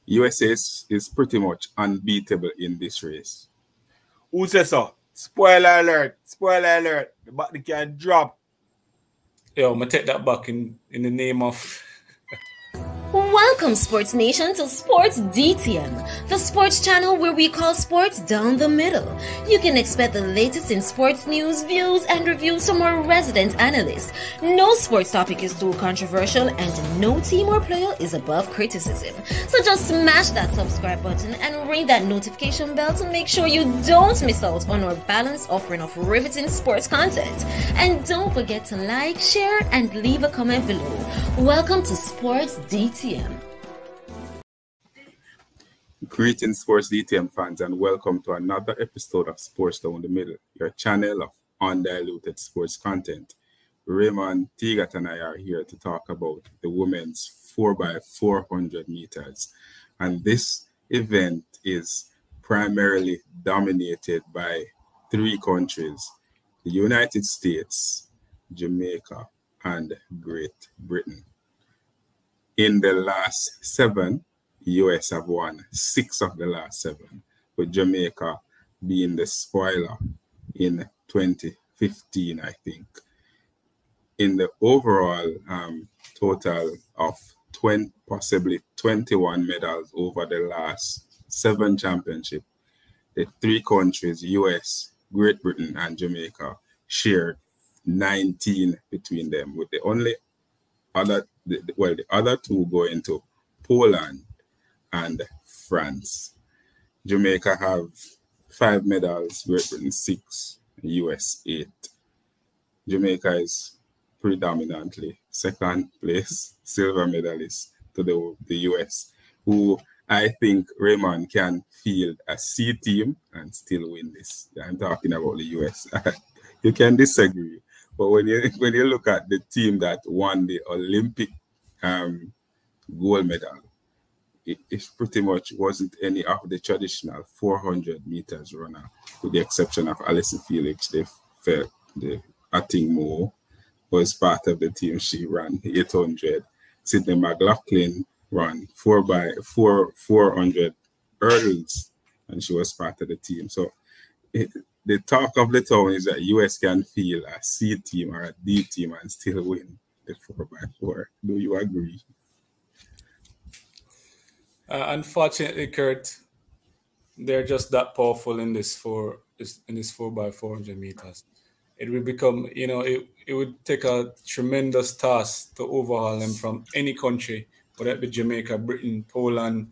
USA is pretty much unbeatable in this race. Who says so? Spoiler alert. Spoiler alert. The button can drop. Yo, I'm going to take that back in the name of... Welcome, Sports Nation, to Sports DTM, the sports channel where we call sports down the middle. You can expect the latest in sports news, views, and reviews from our resident analysts. No sports topic is too controversial, and no team or player is above criticism. So just smash that subscribe button and ring that notification bell to make sure you don't miss out on our balanced offering of riveting sports content. And don't forget to like, share, and leave a comment below. Welcome to Sports DTM. Greetings, Sports DTM fans, and welcome to another episode of Sports Down the Middle, your channel of undiluted sports content. Raymond, Tigat, and I are here to talk about the women's 4x400 meters. And this event is primarily dominated by three countries: the United States, Jamaica, and Great Britain. In the last 7, US have won 6 of the last 7, with Jamaica being the spoiler in 2015, I think. In the overall total of possibly 21 medals over the last 7 championships, the three countries, US, Great Britain, and Jamaica, shared 19 between them, with the only other, the other two going to Poland and France. Jamaica have 5 medals, Great Britain 6, US 8. Jamaica is predominantly second place silver medalist to the US, who I think Raymond can field a C team and still win this. I'm talking about the US. You can disagree, but when you look at the team that won the Olympic gold medal, it pretty much wasn't any of the traditional 400 meters runner, with the exception of Alison Felix. I think Mo was part of the team. She ran 800. Sydney McLaughlin ran 4x400 hurdles, and she was part of the team. So the talk of the town is that US can field a C team or a D team and still win the 4x4. Do you agree? Unfortunately, Kurt, they're just that powerful in this 4x400 meters. It will become, it would take a tremendous task to overhaul them from any country, whether it be Jamaica, Britain, Poland,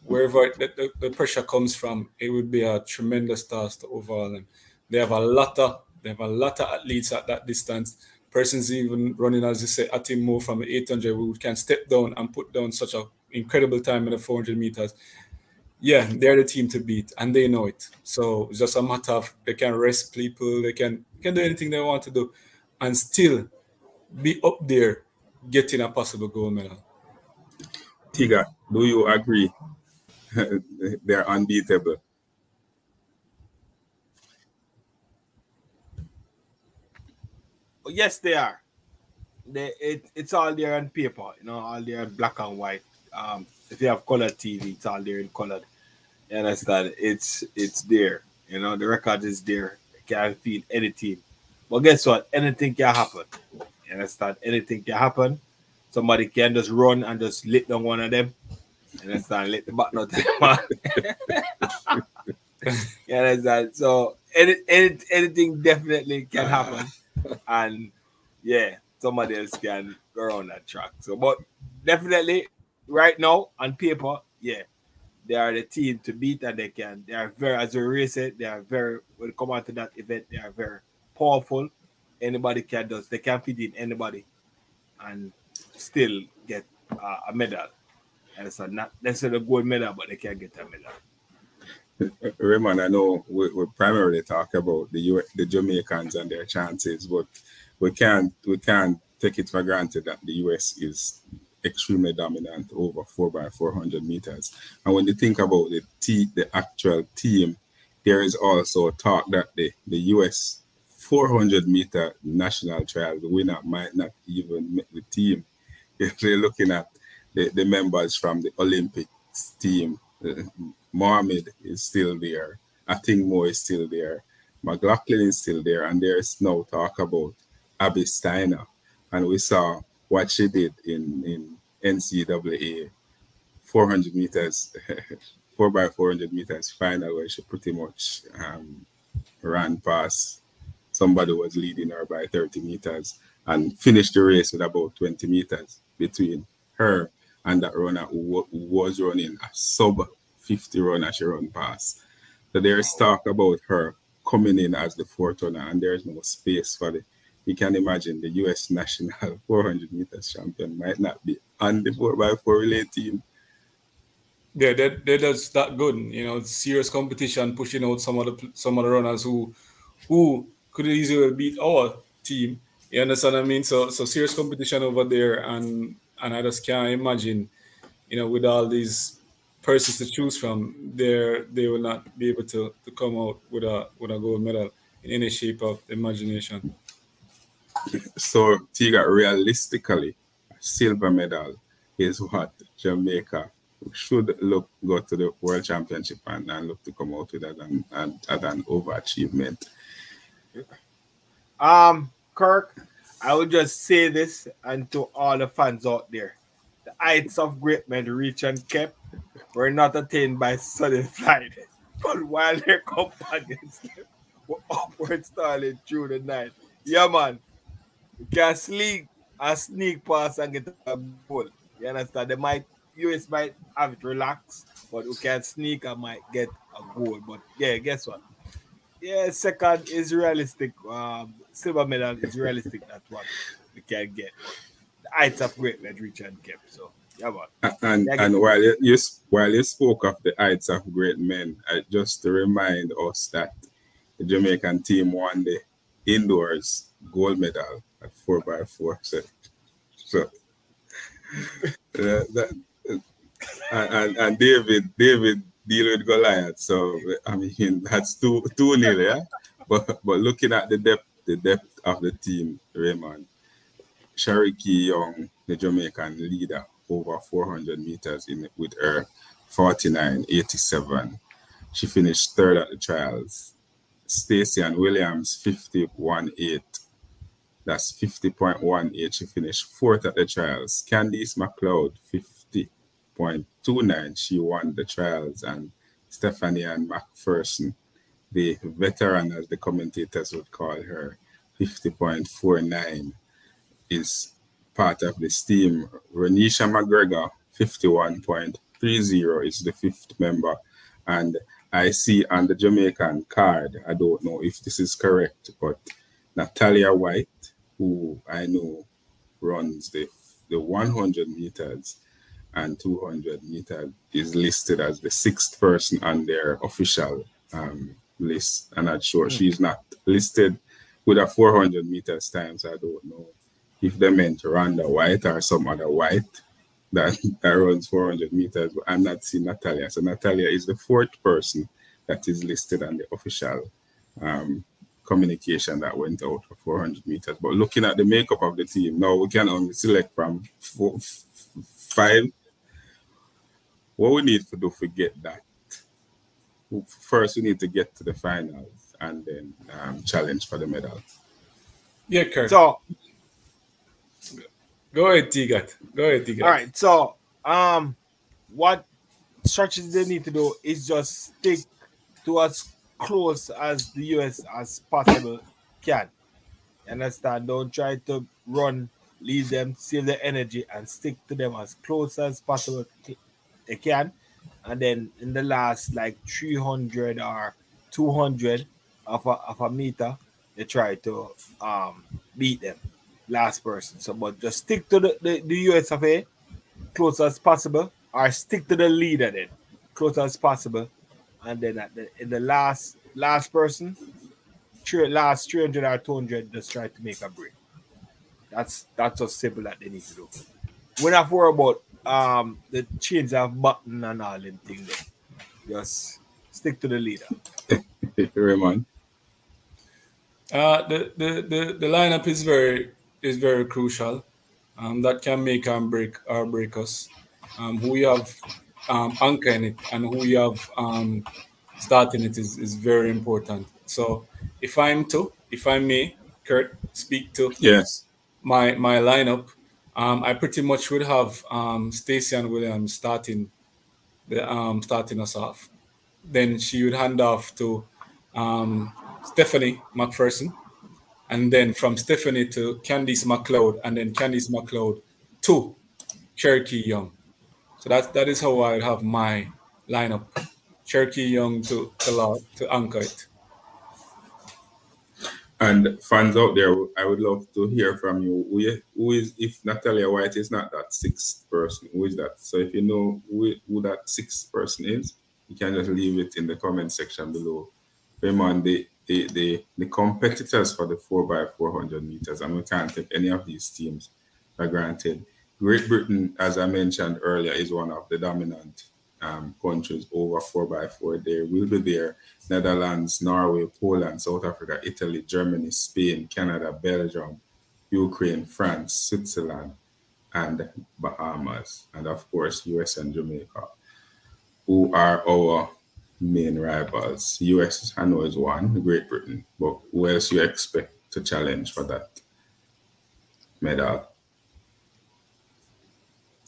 wherever the pressure comes from. It would be a tremendous task to overhaul them. They have a lot of athletes at that distance. Persons even running, as you say, a team more from the 800 who can step down and put down such an incredible time in the 400 meters. Yeah, they're the team to beat, and they know it. So it's just a matter of they can rest people, they can do anything they want to do, and still be up there getting a possible gold medal. Tiga, do you agree? They're unbeatable. Yes, they are. It's all there on paper, all there in black and white. If you have colored TV, it's all there in colored. You understand? It's there. The record is there. You can't feel anything. But guess what? Anything can happen. You understand? Anything can happen. Somebody can just run and just lit down one of them. You understand? Let the button out of them. You understand? So anything definitely can happen. And yeah, somebody else can go around that track. So, but definitely right now on paper, yeah, they are the team to beat, and they are very, as a racer, they are very, when it come out to that event, they are very powerful. Anybody they can fit in anybody and still get a medal. And so not necessarily a gold medal, but they can get a medal. Raymond, I know we primarily talk about the Jamaicans and their chances, but we can't take it for granted that the US is extremely dominant over 4x400 meters. And when you think about the actual team, there is also talk that the US 400-meter national trial, the winner might not even make the team. If you're looking at the members from the Olympics team. Mohammed is still there. I think Mo is still there. McLaughlin is still there. And there's no talk about Abby Steiner. And we saw what she did in NCAA 400 meters, 4x400 meters final, where she pretty much ran past somebody who was leading her by 30 meters and finished the race with about 20 meters between her and that runner who was running a sub 50 runner she run past. So there's talk about her coming in as the fourth runner, and there's no space for the. You can imagine the U.S. national 400 meters champion might not be on the 4x4 relay team. Yeah, that's that good. You know, serious competition pushing out some of the runners who could easily beat our team. You understand what I mean? So serious competition over there, and I just can't imagine, you know, with all these persons to choose from, they will not be able to come out with a gold medal in any shape of imagination. So Tiga, realistically, a silver medal is what Jamaica should go to the World Championship and look to come out with as an overachievement. Kirk, I would just say this, and to all the fans out there, the heights of great men reached and kept were not attained by sudden flight, but while their companions were upward starting through the night. Yeah, man, you can sneak past and get a goal. You understand? US might have it relaxed, but we can sneak and might get a goal. But yeah, guess what? Yeah, second is realistic. Silver medal is realistic. That's what we can get. The heights of great men reach and kept. So yeah, but and while you spoke of the heights of great men, just to remind us that the Jamaican team won the indoors gold medal at 4x4. So and David deal with Goliath. So I mean that's 2-0, yeah. But looking at the depth of the team, Raymond, Shariki Young, the Jamaican leader, over 400 meters with her 49.87. She finished third at the trials. Stacey and Williams 50.18. That's 50.18. She finished fourth at the trials. Candice McLeod 50.29. She won the trials. And Stephanie Ann McPherson, the veteran as the commentators would call her, 50.49, is part of this team. Renisha McGregor 51.30 is the fifth member. And I see on the Jamaican card, I don't know if this is correct, but Natalia White, who I know runs the 100 meters and 200 meters, is listed as the sixth person on their official list. And I'm sure she's not listed with a 400 meters time, so I don't know if they meant Rhonda White or some other White that runs 400 meters, but I'm not seeing Natalia. So Natalia is the fourth person that is listed on the official communication that went out for 400 meters. But looking at the makeup of the team, now we can only select from 5. What we need to do to get that? First, we need to get to the finals and then challenge for the medal. Yeah, Kurt. So, Go ahead, Tigat. All right. So, what strategies they need to do is just stick to as close as the US as possible can. You understand? Don't try to run, leave them, save their energy, and stick to them as close as possible they can. And then in the last like 300 or 200 of a meter, they try to beat them. Last person. So, but just stick to the US of A close as possible, or stick to the leader then close as possible, and then in the last person, last 300 or 200, just try to make a break. That's as simple that they need to do. We're not worried about the change of button and all them things there. Just stick to the leader. Raymond. The lineup is very crucial. That can make and break us. We have anchoring it and who you have starting it is very important. So if I may, Kurt, speak to Yes. my lineup, I pretty much would have Stacey and Williams starting us off. Then she would hand off to Stephanie McPherson, and then from Stephanie to Candice McLeod, and then Candice McLeod to Cherokee Young. So that is how I would have my lineup. Cherokee Young to anchor it. And fans out there, I would love to hear from you. Who is, if Natalia White is not that sixth person, who is that? So if you know who that sixth person is, you can just leave it in the comment section below. Remember, the competitors for the 4x400 meters, and we can't take any of these teams for granted. Great Britain, as I mentioned earlier, is one of the dominant countries over 4x4. They will be there. Netherlands, Norway, Poland, South Africa, Italy, Germany, Spain, Canada, Belgium, Ukraine, France, Switzerland, and Bahamas, and of course US and Jamaica, who are our main rivals. US, I know, is one, Great Britain, but who else you expect to challenge for that medal?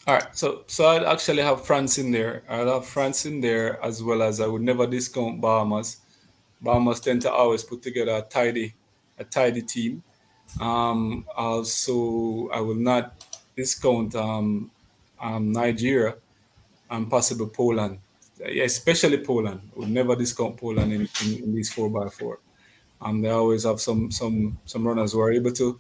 All right, so I'd actually have France in there. I'd have France in there, as well as I would never discount Bahamas. Bahamas tend to always put together a tidy team. Also, I will not discount Nigeria and possibly Poland. Yeah, especially Poland. I would never discount Poland in these 4x4. They always have some runners who are able to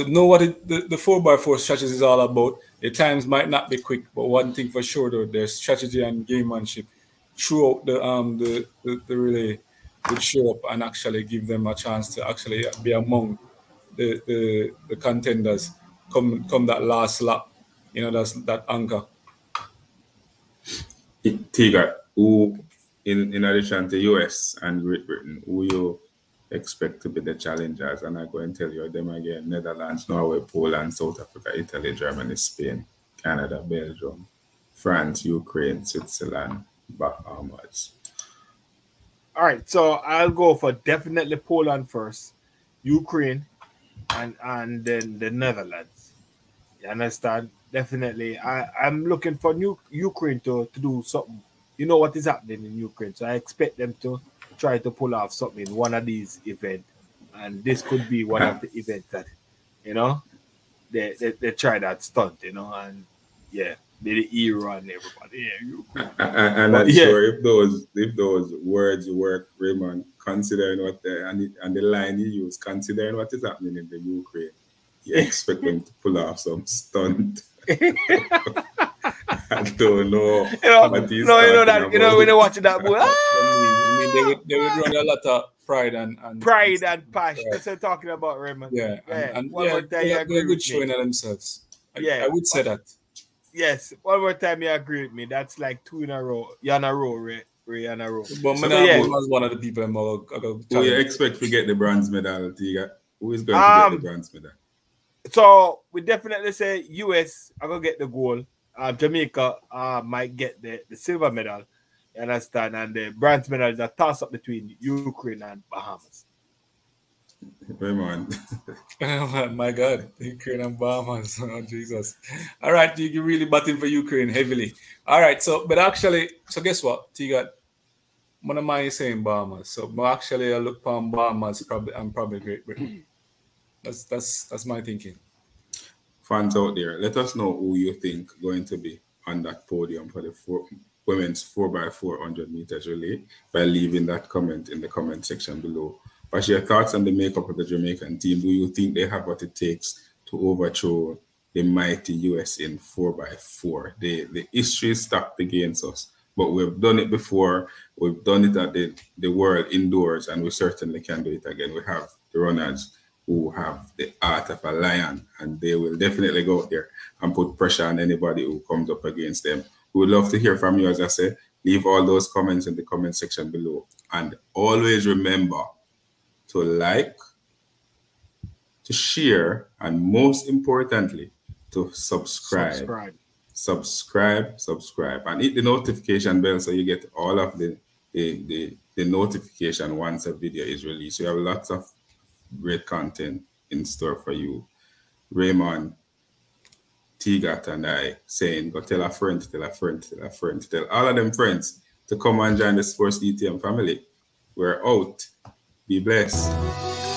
know what the 4x4 strategy is all about. The times might not be quick, but one thing for sure, though, there's strategy and gamemanship throughout the relay would show up and actually give them a chance to actually be among the contenders come that last lap. You know, that's that anchor. Tiga, who in addition to US and Great Britain, who you expect to be the challengers? And I'm going to tell you them again: Netherlands, Norway, Poland, South Africa, Italy, Germany, Spain, Canada, Belgium, France, Ukraine, Switzerland, Bahamas. All right, so I'll go for definitely Poland first, Ukraine, and then the Netherlands. You understand? Definitely. I'm looking for Ukraine to do something. You know what is happening in Ukraine, so I expect them to try to pull off something in one of these events, and this could be one of the events that, you know, they try that stunt, you know, and yeah, the hero and everybody. Yeah, Ukraine. And I'm sure if those words work, Raymond, considering what and the line you use, considering what is happening in the Ukraine, you expect them to pull off some stunt. I don't know. When you're watching that movie, I mean, they would run a lot of pride and passion. That's what I'm talking about, Raymond. Yeah, and they're good showing of themselves. I would say that. Yes, one more time you agree with me. That's like two in a row. You're in a row, Ray in a row. But was one of the people who you expect to get the bronze medal, Tiga? Who is going to get the bronze medal? So we definitely say US are gonna get the gold. Jamaica might get the silver medal. You understand? And the bronze medal is a toss up between Ukraine and Bahamas. Raymond. Oh my God, Ukraine and Bahamas. Oh Jesus. All right, you're really batting for Ukraine heavily. All right, so guess what? Tiga, one of mine is saying Bahamas. So actually I look for Bahamas probably Great Britain. That's my thinking. Fans out there, let us know who you think going to be on that podium for the women's 4x400 meters relay by leaving that comment in the comment section below. But your thoughts on the makeup of the Jamaican team. Do you think they have what it takes to overthrow the mighty US in 4x4? The history is stacked against us, but we've done it before. We've done it at the world indoors, and we certainly can do it again. We have the runners who have the art of a lion, and they will definitely go out there and put pressure on anybody who comes up against them. We would love to hear from you, as I said. Leave all those comments in the comment section below. And always remember to like, to share, and most importantly, to subscribe. subscribe, and hit the notification bell so you get all of the notification once a video is released. We have lots of great content in store for you. Raymond, T-Gat, and I saying, go tell a friend, tell all of them friends to come and join the Sports DTM family. We're out. Be blessed.